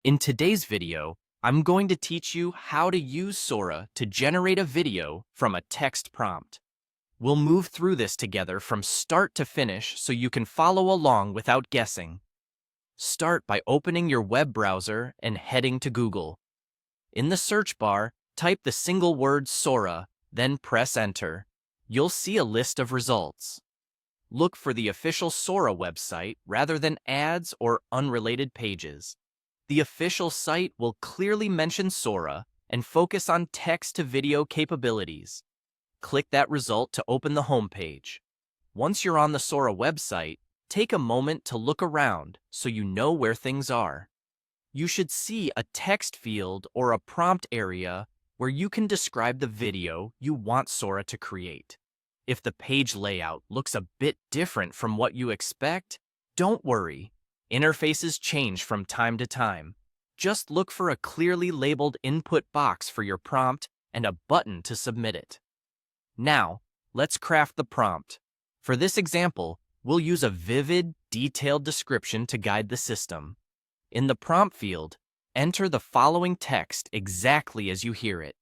In today's video, I'm going to teach you how to use Sora to generate a video from a text prompt. We'll move through this together from start to finish so you can follow along without guessing. Start by opening your web browser and heading to Google. In the search bar, type the single word Sora, then press enter. You'll see a list of results. Look for the official Sora website rather than ads or unrelated pages. The official site will clearly mention Sora and focus on text-to-video capabilities. Click that result to open the homepage. Once you're on the Sora website, take a moment to look around so you know where things are. You should see a text field or a prompt area where you can describe the video you want Sora to create. If the page layout looks a bit different from what you expect, don't worry. Interfaces change from time to time. Just look for a clearly labeled input box for your prompt and a button to submit it. Now, let's craft the prompt. For this example, we'll use a vivid, detailed description to guide the system. In the prompt field, enter the following text exactly as you hear it.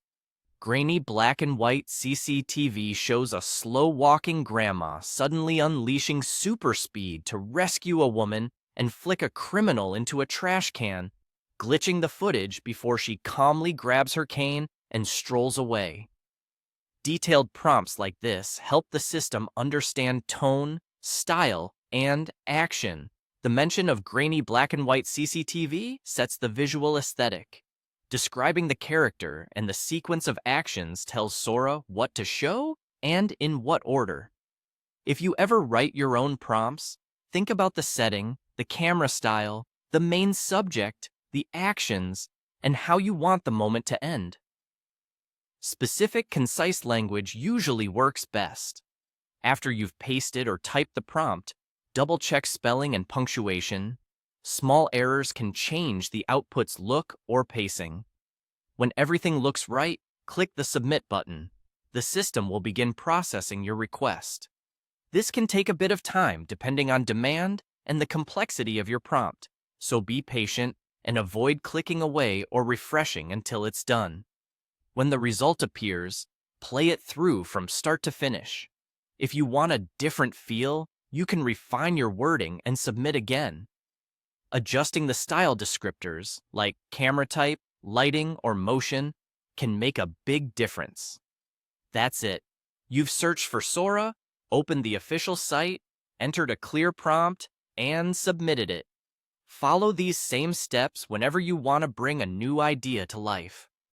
Grainy black and white CCTV shows a slow-walking grandma suddenly unleashing super speed to rescue a woman and flick a criminal into a trash can, glitching the footage before she calmly grabs her cane and strolls away. Detailed prompts like this help the system understand tone, style, and action. The mention of grainy black and white CCTV sets the visual aesthetic. Describing the character and the sequence of actions tells Sora what to show and in what order. If you ever write your own prompts, think about the setting, the camera style, the main subject, the actions, and how you want the moment to end. Specific, concise language usually works best. After you've pasted or typed the prompt, double-check spelling and punctuation. Small errors can change the output's look or pacing. When everything looks right, click the Submit button. The system will begin processing your request. This can take a bit of time depending on demand and the complexity of your prompt, so be patient and avoid clicking away or refreshing until it's done. When the result appears, play it through from start to finish. If you want a different feel, you can refine your wording and submit again. Adjusting the style descriptors, like camera type, lighting, or motion, can make a big difference. That's it. You've searched for Sora, opened the official site, entered a clear prompt, and submitted it. Follow these same steps whenever you want to bring a new idea to life.